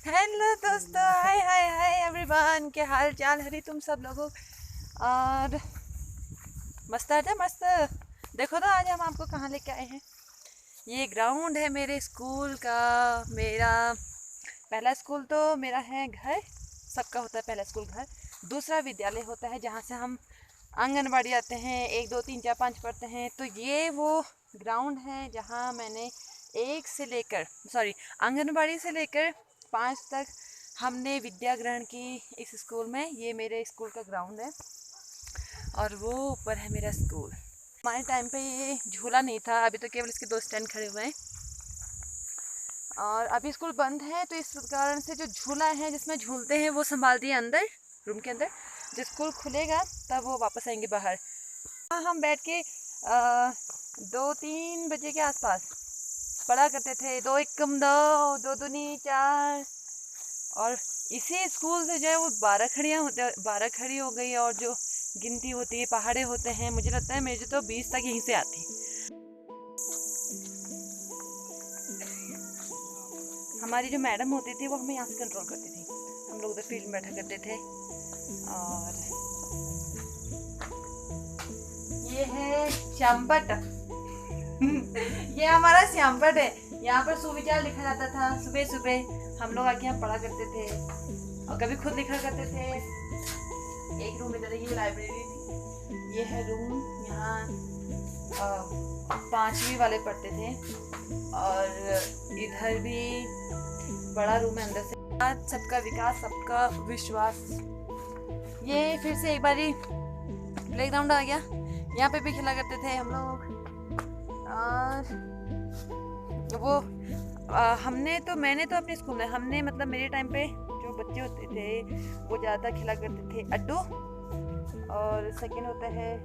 Hello दोस्तों, हाय हाय hi everyone, क्या हाल चाल हरी तुम सब लोगों। और मस्त है मस्त। देखो तो आज हम आपको कहाँ लेके आए हैं। ये ग्राउंड है मेरे स्कूल का। मेरा पहला स्कूल तो मेरा है घर। सबका होता है पहला स्कूल घर। दूसरा विद्यालय होता है जहाँ से हम आंगनबाड़ी आते हैं, 1 2 3 4 5 पढ़ते हैं। तो ये वो ग्राउंड है जहाँ मैंने एक से लेकर आंगनबाड़ी से लेकर 5 तक हमने विद्या ग्रहण की इस स्कूल में। ये मेरे स्कूल का ग्राउंड है और वो ऊपर है मेरा स्कूल। हमारे टाइम पे ये झूला नहीं था, अभी तो केवल इसके 2 स्टैंड खड़े हुए हैं और अभी स्कूल बंद है। तो इस कारण से जो झूला है जिसमें झूलते हैं वो संभाल दिए अंदर रूम के अंदर। जब स्कूल खुलेगा तब वो वापस आएंगे बाहर। हाँ, हम बैठ के 2 3 बजे के आसपास पढ़ा करते थे। 2 1 कम 2, 2 दूनी 4। और इसी स्कूल से जो है वो 12 खड़ी हो गई। और जो गिनती होती है पहाड़े होते हैं, मुझे लगता है मेरे तो 20 तक यहीं से आती। हमारी जो मैडम होती थी वो हमें यहाँ से कंट्रोल करती थी। हम लोग उधर फील्ड में बैठा करते थे। और ये है श्यामपट। ये हमारा श्यामपट है। यहाँ पर सुविचार लिखा जाता था। सुबह सुबह हम लोग आके यहाँ पढ़ा करते थे और कभी खुद लिखा करते थे। एक रूम इधर, ये लाइब्रेरी थी। ये है रूम, यहाँ 5वीं वाले पढ़ते थे। और इधर भी बड़ा रूम है अंदर से। सबका विकास, सबका विश्वास। ये फिर से एक बारी प्लेग्राउंड आ गया। यहाँ पे भी खेला करते थे हम लोग। और वो मैंने तो अपने स्कूल में, हमने मतलब मेरे टाइम पे जो बच्चे होते थे वो ज़्यादा खेला करते थे अड्डू। और सेकंड होता है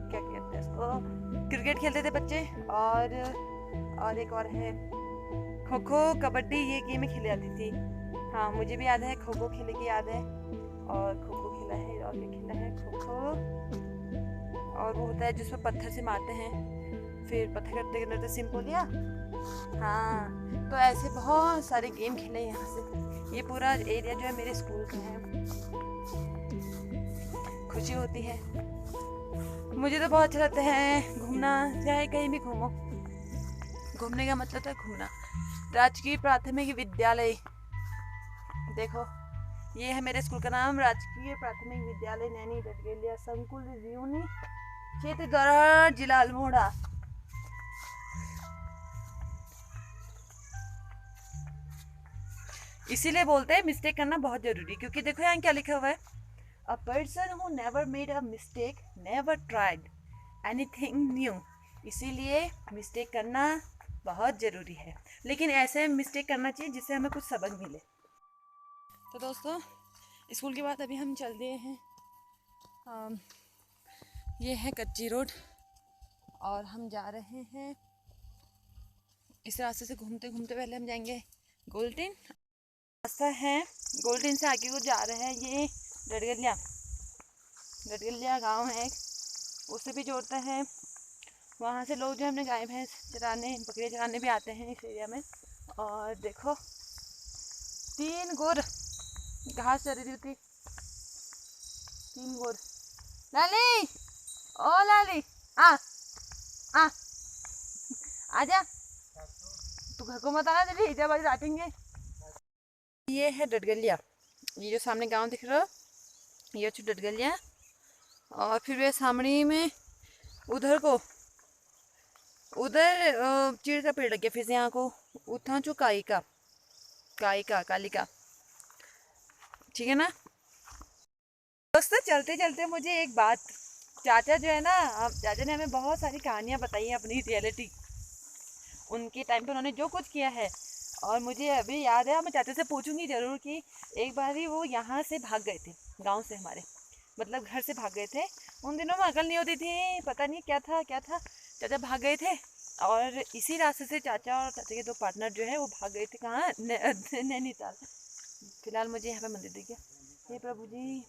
क्या कहते हैं इसको, क्रिकेट खेलते थे बच्चे। और एक और है खो खो कबड्डी। ये गेम खेली जाती थी। हाँ, मुझे भी याद है, खो खो खेले की याद है। और खो खो खेला है। और क्या खेला है, खो खो। और वो होता है जिसमें पत्थर से मारते हैं, फिर पत्थर करते करते सिंपल लिया। हाँ, तो ऐसे बहुत सारे गेम खेले यहाँ से। ये पूरा एरिया जो है मेरे स्कूल का है। खुशी होती है। मुझे तो बहुत अच्छा लगता है घूमना, चाहे कहीं भी घूमो। घूमने का मतलब है घूमना। राजकीय प्राथमिक विद्यालय, देखो ये है मेरे स्कूल का नाम, राजकीय प्राथमिक विद्यालय नैनी डटगेलिया संकुल जीवनी क्षेत्र द्वारा, जिला अल्मोड़ा। इसीलिए बोलते हैं मिस्टेक करना बहुत जरूरी, क्योंकि देखो यहाँ क्या लिखा हुआ है, a person who never made a mistake never tried anything new. इसीलिए मिस्टेक करना बहुत ज़रूरी है, लेकिन ऐसे मिस्टेक करना चाहिए जिससे हमें कुछ सबक मिले। तो दोस्तों, स्कूल के बाद अभी हम चल दिए हैं। ये है कच्ची रोड और हम जा रहे हैं इस रास्ते से घूमते घूमते। पहले हम जाएंगे गोल्डन रास्ता है, गोल्डन से आगे को जा रहे हैं। ये डडगलिया गांव है, उससे भी जोड़ता है। वहाँ से लोग जो है अपने गाय भैंस चराने, बकरियाँ चराने भी आते हैं इस एरिया में। और देखो 3 गोर घास चर रही थी। 3 गोर। लाली, ओ लाली, आ आ आजा। तू घर को मत आना, तेरी जब आज डांटेंगे। ये है डडगलिया। ये जो सामने गांव दिख रहा है ये अच्छी डडगलिया। और फिर वे सामने में उधर चीड़ का पेड़ लग गया। फिर से यहाँ को उतना जो काली का, ठीक है ना दोस्तों। चलते चलते मुझे एक बात, चाचा जो है ना, चाचा ने हमें बहुत सारी कहानियाँ बताई हैं अपनी रियलिटी। उनके टाइम पे उन्होंने जो कुछ किया है, और मुझे अभी याद है, मैं चाचा से पूछूंगी जरूर कि एक बार ही वो यहाँ से भाग गए थे, गांव से हमारे मतलब घर से भाग गए थे। उन दिनों में अकल नहीं होती थी, पता नहीं क्या था चाचा भाग गए थे। और इसी रास्ते से चाचा और चाचा के 2 पार्टनर जो है वो भाग गए थे कहाँ, नैनीताल। फिलहाल मुझे यहाँ पे मंदिर दिख गया। हे प्रभु जी।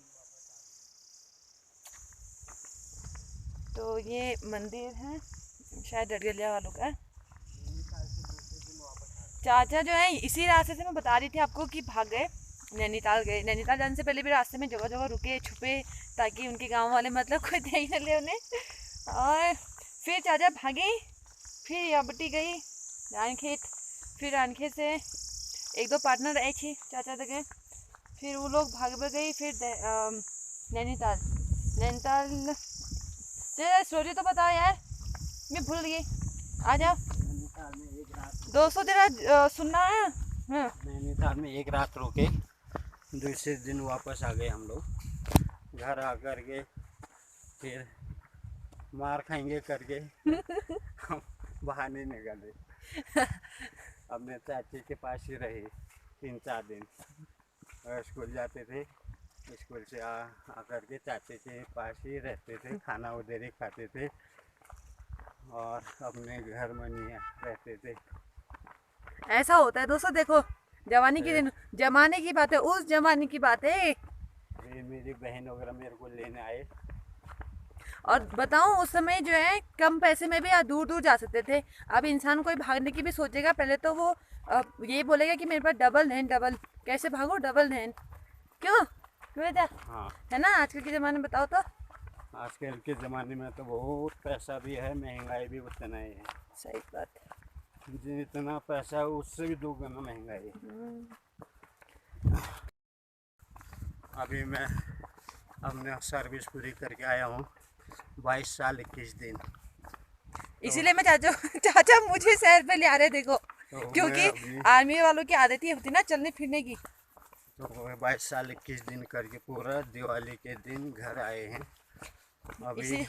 तो ये मंदिर है शायद डडगलिया वालों का। चाचा जो है इसी रास्ते से मैं बता रही थी आपको कि भाग गए, नैनीताल गए। नैनीताल जाने से पहले भी रास्ते में जगह जगह रुके छुपे, ताकि उनके गांव वाले मतलब कोई देख न ले उन्हें। और फिर चाचा भागे, फिर याबटी गई रानखेत, फिर रानखेत से एक दो पार्टनर आई थी चाचा तक, फिर वो लोग भाग गई, फिर नैनीताल। नैनीताल स्टोरी तो बताओ यार, मैं भूल गई, आ जाओ। नैनीताल में एक रात, दोस्तों तेरा सुनना है। हाँ। नैनीताल में एक रात रुके, दूसरे दिन वापस आ गए हम लोग। घर आकर के फिर मार खाएंगे करके हम बाहर नहीं निकले। अपने चाची के पास ही रहे 3-4 दिन। स्कूल जाते थे, स्कूल से आकर के चाची के पास ही रहते थे, खाना उधर ही खाते थे और अपने घर में नहीं रहते थे। ऐसा होता है दोस्तों, देखो जवानी की दिन, जमाने की बात है, उस जमाने की बात है। फिर मेरी बहन वगैरह मेरे को लेने आए। और बताऊं उस समय जो है कम पैसे में भी दूर दूर जा सकते थे। अब इंसान कोई भागने की भी सोचेगा, पहले तो वो ये बोलेगा कि मेरे पास डबल है, डबल कैसे भागो, डबल है क्यों बेटा, हाँ, है ना। आजकल के ज़माने में बताओ तो, आजकल के ज़माने में तो बहुत पैसा भी है, महंगाई भी उतना ही है। सही बात है। जितना पैसा है उससे भी 2 गुना महंगाई है। अभी मैं अपने सर्विस पूरी करके आया हूँ, 22 साल 21 दिन। इसीलिए मैं चाचा चाचा मुझे सैर पे ले आ रहे, देखो तो क्योंकि आर्मी वालों की आदत ही होती ना चलने फिरने की। तो 22 साल 21 दिन करके पूरा दिवाली के दिन घर आए हैं। अभी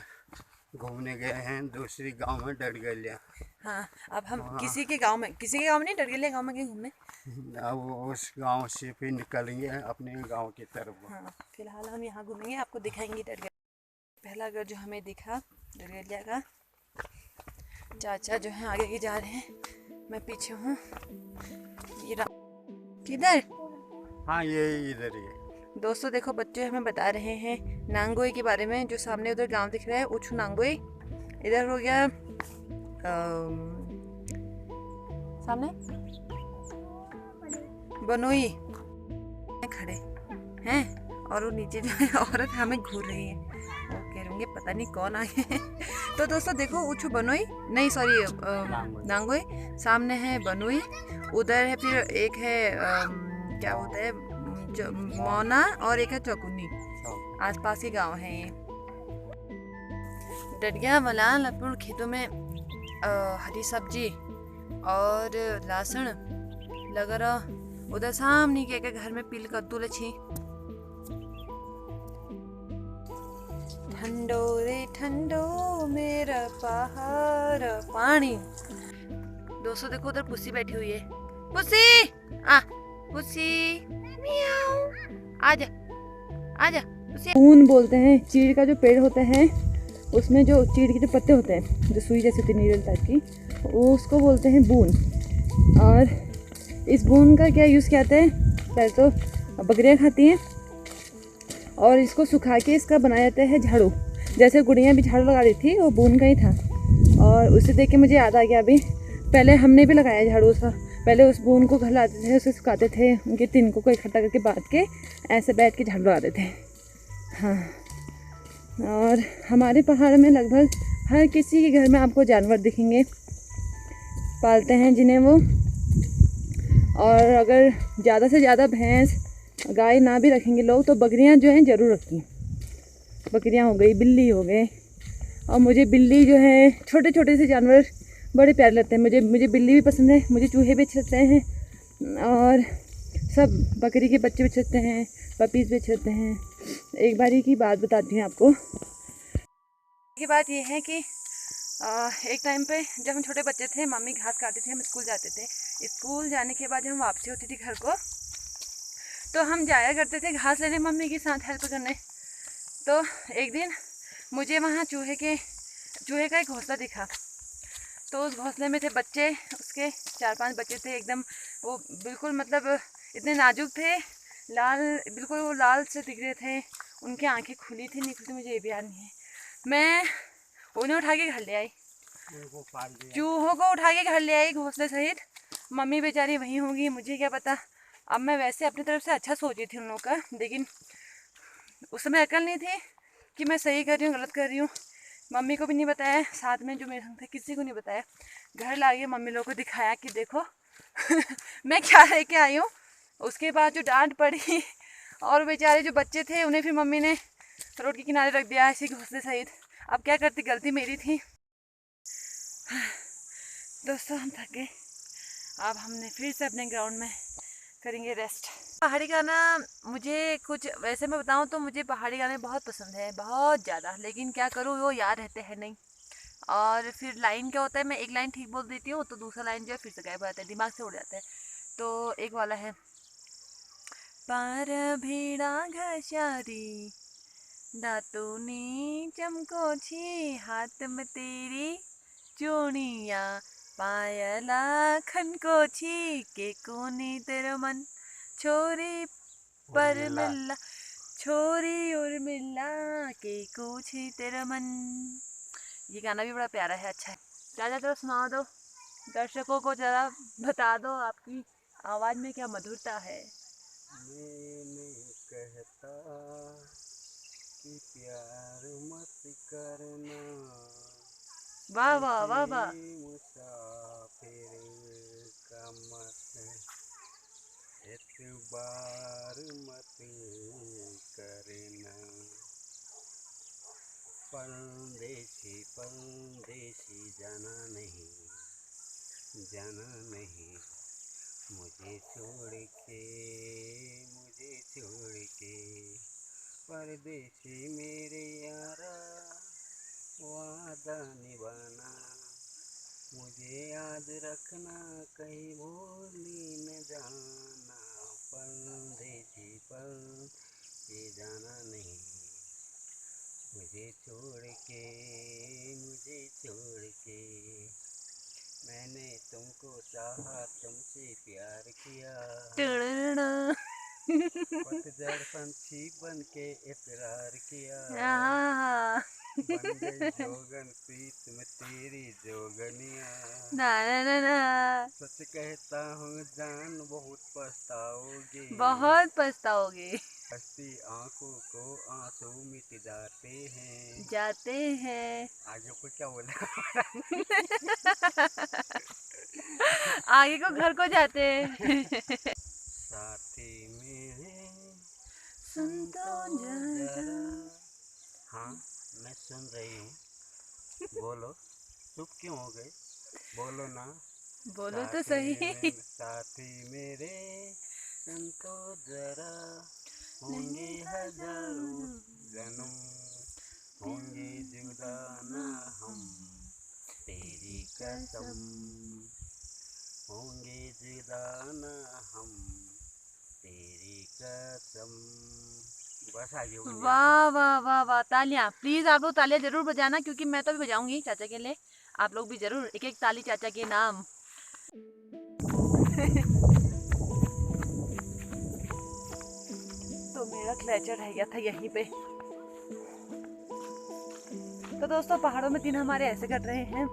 घूमने गए हैं दूसरी गांव में, डडगलिया। हाँ, अब हम किसी के गांव में नहीं, डडगलिया गांव में गए घूमने। अब उस गांव से फिर निकलेंगे अपने गांव की तरफ। हाँ, फिलहाल हम यहाँ घूमेंगे, आपको दिखाएंगे डडगलिया। पहला घर जो हमें दिखा डडगलिया का। चाचा जो है आगे जा रहे हैं, मैं पीछे हूँ। ये किधर? हाँ, ये इधर ही है। दोस्तों देखो, बच्चे हमें बता रहे हैं नांगोई के बारे में। जो सामने उधर गांव दिख रहा है उछू नांगोई, इधर हो गया सामने बनोई खड़े हैं, और वो नीचे जो है औरत हमें घूर रही है, वो कह रहे होंगे पता नहीं कौन आए हैं। तो दोस्तों देखो, उछू बनोई नहीं, सॉरी नांगोई, सामने है बनोई, उधर है फिर एक है क्या होता है मौना, और एक है चौकुनी। आसपास के गांव हैं ये। डडिया वाला लखनऊ खेतों में हरी सब्जी और लहसुन लगा रहा। उधर सामने के घर में पील कद्दू लछी। ठंडो रे ठंडो मेरा पहाड़ पानी। दोस्तों देखो, उधर पुस्सी बैठी हुई है। पुस्सी आ, पुस्सी आजा आजा। ऊन बोलते हैं, चीड़ का जो पेड़ होता है उसमें जो चीड़ के जो पत्ते होते हैं, जो सुई जैसे नीडल टाइप की, वो उसको बोलते हैं बून। और इस बून का क्या यूज़ किया जाता है, पहले तो बकरियाँ खाती हैं, और इसको सुखा के इसका बनाया जाता है झाड़ू। जैसे गुड़ियाँ भी झाड़ू लगा रही थी, वो बून का ही था। और उसे देख के मुझे याद आ गया, अभी पहले हमने भी लगाया झाड़ू सा। पहले उस बून को घर लाते थे, उसे सुखाते थे, उनके तिनकों को इकट्ठा करके बांध के ऐसे बैठ के झाड़ू लगाते थे। हाँ, और हमारे पहाड़ में लगभग हर किसी के घर में आपको जानवर दिखेंगे, पालते हैं जिन्हें वो। और अगर ज़्यादा से ज़्यादा भैंस गाय ना भी रखेंगे लोग, तो बकरियां जो हैं ज़रूर रखें। बकरियां हो गई, बिल्ली हो गए। और मुझे बिल्ली जो है, छोटे छोटे से जानवर बड़े प्यारे लगते हैं। मुझे बिल्ली भी पसंद है, मुझे चूहे भी अच्छे लगते हैं, और सब बकरी के बच्चे भी अच्छे लगते हैं, पपीज़ भी अच्छे लगते हैं। एक बारी की बात बताती हूँ आपको। की बात ये है कि एक टाइम पे जब हम छोटे बच्चे थे, मम्मी घास काटते थे, हम स्कूल जाते थे। स्कूल जाने के बाद जब हम वापसी होती थी घर को, तो हम जाया करते थे घास लेने मम्मी के साथ हेल्प करने। तो एक दिन मुझे वहाँ चूहे का एक घोंसला दिखा। तो उस घोंसले में थे बच्चे, उसके 4-5 बच्चे थे, एकदम वो बिल्कुल मतलब इतने नाजुक थे, बिल्कुल वो लाल से दिख रहे थे, उनकी आंखें खुली थी नहीं खुली, मुझे ये भी याद नहीं है। मैं उन्हें उठा के घर ले आई, चूहों को उठा के घर ले आई घोंसले सहित। मम्मी बेचारी वहीं होंगी, मुझे क्या पता। अब मैं वैसे अपनी तरफ से अच्छा सोची थी उन लोग का, लेकिन उस समय अकल नहीं थी कि मैं सही कर रही हूँ गलत कर रही हूँ। मम्मी को भी नहीं बताया, साथ में जो मेरे संग थे किसी को नहीं बताया। घर लाके मम्मी लोग को दिखाया कि देखो मैं क्या लेके आई हूँ। उसके बाद जो डांट पड़ी, और बेचारे जो बच्चे थे उन्हें फिर मम्मी ने रोड के किनारे रख दिया ऐसे घोंसले सहित। अब क्या करती, गलती मेरी थी। दोस्तों हम थक गए, अब हमने फिर से अपने ग्राउंड में करेंगे रेस्ट। पहाड़ी गाना मुझे कुछ वैसे मैं बताऊं तो मुझे पहाड़ी गाने बहुत पसंद है, बहुत ज़्यादा, लेकिन क्या करूं वो याद रहते हैं नहीं। और फिर लाइन क्या होता है, मैं एक लाइन ठीक बोल देती हूँ तो दूसरा लाइन जो है फिर से गायब हो जाता है, दिमाग से उड़ जाता है। तो एक वाला है, पार भीड़ा घसारी दातूनी चमको छी, हाथ में तेरी चूड़िया पायला खनको छी, के कोनी तेरा मन छोरी पर उर्मिला। मिला, छोरी और मिला के कुछ तेरा मन। ये गाना भी बड़ा प्यारा है, अच्छा है। चाचा जरा सुना दो, दर्शकों को जरा बता दो आपकी आवाज में क्या मधुरता है। मैं नहीं कहता कि प्यार मत करना, वाह वाह वाह किसी वाह। मुसाफिर का मत एतबार मत करना। परदेसी परदेसी जाना नहीं, जाना नहीं, मुझे छोड़ के, मुझे छोड़ के। परदेसी मेरे यारा वादा निभाना, मुझे याद रखना, कहीं भूल न जाना। परदेसी परदेसी जाना नहीं, मुझे छोड़ के, मुझे छोड़ के। मैंने तुमको चाहा, तुमसे प्यार किया, टड़ड़ड़ा। पतझड़ पंछी बन के इकरार किया। आहा। बन गई जोगन प्रीत में तेरी जोगनिया। ना ना ना ना। सच कहता हूँ जान बहुत पछताओगे, बहुत पछताओगे। हंसती आंखों को आंसू मिट जाते हैं। जाते हैं। आगे को क्या बोला? आगे को घर को जाते हैं। साथी मेरे सुन सुन तो तो जरा। जरा। हाँ मैं सुन रही हूँ, बोलो। चुप क्यों हो गए, बोलो ना। बोलो तो सही। साथी मेरे सुन तो जरा, होंगे हजारों जन्म, होंगे जुदा ना हम, तेरी कसम, होंगे जुदा ना हम, तेरी कसम। बस आगे हो गया। वाह वाह वाह वाह, तालियां प्लीज, आप लोग तालियां जरूर बजाना, क्योंकि मैं तो भी बजाऊंगी चाचा के लिए। आप लोग भी जरूर एक एक ताली चाचा के नाम। तो मेरा क्लेचर रह गया था यहीं पे। तो दोस्तों पहाड़ों में दिन हमारे ऐसे कट रहे हैं,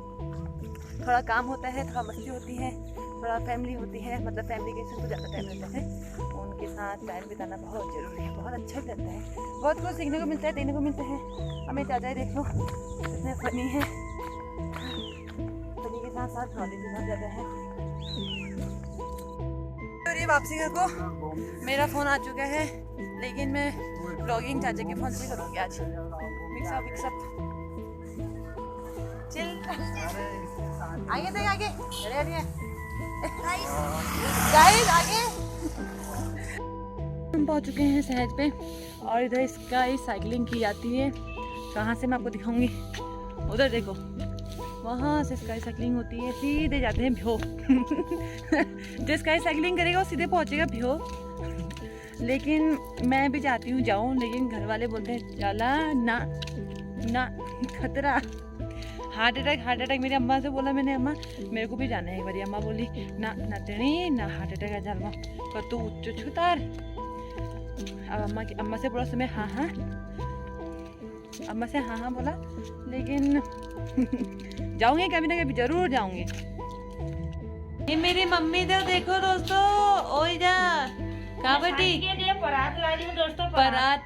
थोड़ा काम होता है, थोड़ा मस्ती होती है, थोड़ा फैमिली होती है, मतलब फैमिली के साथ तो ज़्यादा टाइम रहता है, उनके साथ टाइम बिताना बहुत ज़रूरी है, बहुत अच्छा भी लगता है, बहुत कुछ सीखने को मिलता है, देने को मिलता है। हमें चाचा ही देख लो कितने फनी है, फनी के साथ साथ नॉलेज भी बहुत ज़्यादा है। और ये वापसी घर को मेरा फ़ोन आ चुका है, लेकिन मैं ब्लॉगिंग चाचा के फ़ोन से करूँगी आज। Mix up chill. आगे देख, आगे अरे अरे गाइस आगे। हम पहुंच चुके हैं सहज पे, और इधर स्काई साइकिलिंग की जाती है। कहाँ से मैं आपको दिखाऊंगी, उधर देखो, वहाँ से स्काई साइकिलिंग होती है, सीधे जाते हैं भ्यो। जो स्काई साइकिलिंग करेगा वो सीधे पहुंचेगा भ्यो। लेकिन मैं भी चाहती हूँ जाऊँ, लेकिन घर वाले बोलते हैं चला ना ना, खतरा, हार्ट अटैक। मेरी अम्मा से बोला मैंने, अम्मा मेरे को भी जाना है एक बारी। अम्मा बोली ना नातनी ना, हार्ट अटैक आ जालवा कर तू उच्च छुतार। अब अम्मा से बोला समय हाँ हाँ, अम्मा से हाँ हाँ बोला, लेकिन जाऊंगी कभी ना कभी जरूर जाऊंगी। ये मेरी मम्मी तो देखो दोस्तों, ओए जा कहाँ बेटी के लिए परात ला रही हूँ दोस्तों। परात।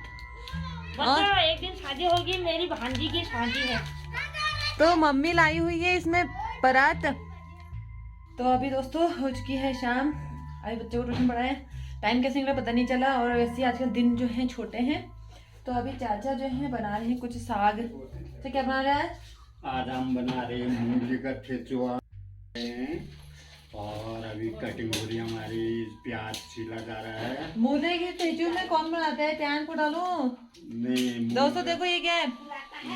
बच्चों एक दिन शादी होगी, मेरी भांजी की शादी है। तो मम्मी लाई हुई है इसमें परात। तो अभी दोस्तों हो चुकी है शाम, अभी बच्चों को ट्यूशन पढ़ाए, टाइम कैसे निकला पता नहीं चला। और वैसे ही आजकल दिन जो है छोटे हैं। तो अभी चाचा जो है बना रहे हैं कुछ साग। तो क्या बना रहा है? आज हम बना रहे हैं मूली का ठेचुआ और अभी कटिंग हो रही है हमारी, प्याज छीला जा रहा है। मूली के ठेचू में कौन बनाता है? प्याज को डालो। नहीं दोस्तों देखो ये क्या है?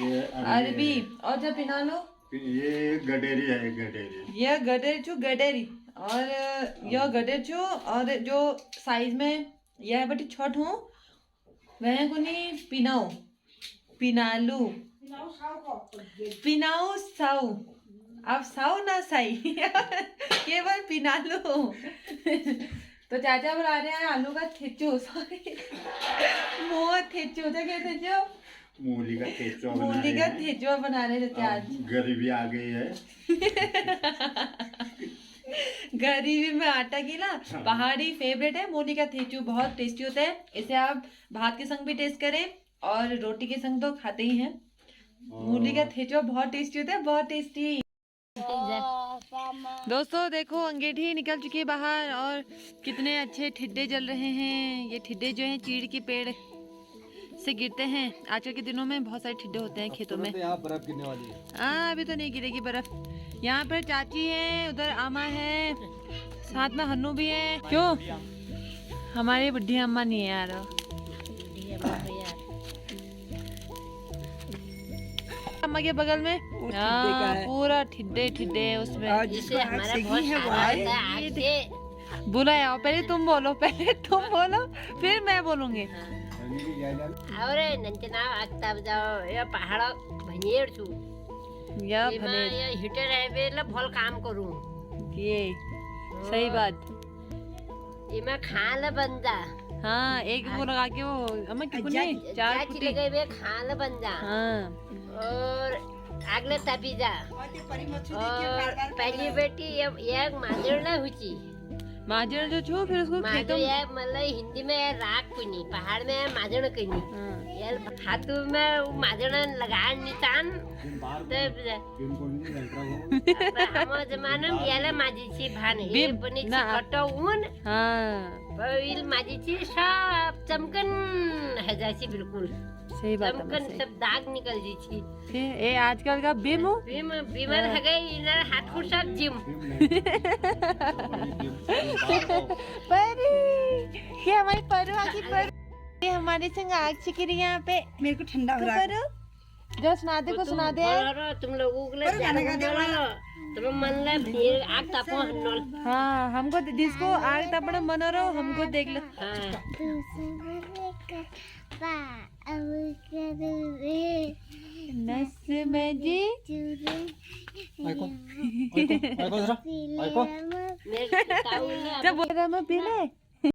ये अरबी। और जब पिना लो, ये गडेरी है, गडेरी। यह गडेरचू गडेरी। और यह गडेरचू। और जो साइज में यह है बटी छोट हूँ वह को नहीं पिनाओ पिनालू पिनाओ साऊ। अब साऊ ना साई केवल पिनालू। तो चाचा बना रहे हैं आलू का ठेचू, सॉरी मोह ठेचू क्या कहते हैं? मूली का ठेचुआ बना मूली रहे का हैं। ठेचुआ बना रहे थे आज। गरीबी आ गई है। गरीबी में आटा गीला। पहाड़ी फेवरेट है मूली का ठेचू, बहुत टेस्टी होता है। इसे आप भात के संग भी टेस्ट करें और रोटी के संग तो खाते ही हैं। मूली का ठेचुआ बहुत टेस्टी होता है, बहुत टेस्टी। दोस्तों देखो अंगीठी निकल चुकी है बाहर और कितने अच्छे ठिड्डे जल रहे हैं। ये ठिड्डे जो हैं चीड़ के पेड़ से गिरते हैं। आजकल के दिनों में बहुत सारे ठिड्डे होते हैं खेतों में। यहाँ बर्फ गिरने वाली है। हाँ अभी तो नहीं गिरेगी बर्फ। यहाँ पर चाची है, उधर आमा है, साथ में हन्नू भी है। क्यों? हमारी बुढ़ी अम्मा नहीं है यार। अम्मा के बगल में पूरा ठिड्डे ठिड्डे उसमें। जिससे हमारा बहुत सारा आज से बुलाया पहले तुम बोलो, पहले तुम बोलो फिर मैं बोलूंगी। और नंचना आगता जाओ ये पहाड़ भनियर छु या ये भले ये हीटर है बेला भल काम करूं। ये सही बात। ये मैं खाल बन जा। हाँ एक वो लगा के वो अम्मा कितनी चार चाची कुटी। लगे बे खाल बन जा। हाँ और आगले तपी जा। और पहली बेटी ये माजरला हुची। माजन जो छो फिर उसको माजो खेतों ये मतलब हिंदी में राग कुनी, पहाड़ में माजन कुनी। हाँ। यार हाथों में माजन लगान निशान हम जमाना में याला माजी छी भान ये बिम, बनी छी ना। कटौन हाँ पहिल माजी छी सब चमकन है जैसी बिल्कुल सही बात है चमकन सही। सब दाग निकल जी छी। फिर ये आजकल का बिम हो। बीम बीमर है गई इधर हाथ फुट सब जिम। परी ये हमारी परू आकी पर ये हमारे संग आग छिकी रही यहाँ पे। मेरे को ठंडा हो रहा है। परू जो सुना दे को सुना दे। तुम लोगों के लिए गाना गा दे वाला। तुम मन ले फिर आग तापो हन्नोल। हाँ हमको जिसको आग तपड़ मन हो रहा हमको देख लो। हाँ नस में जी आइको जरा, आइको। मेरे ताऊ ने जब बोल रहा मैं पीले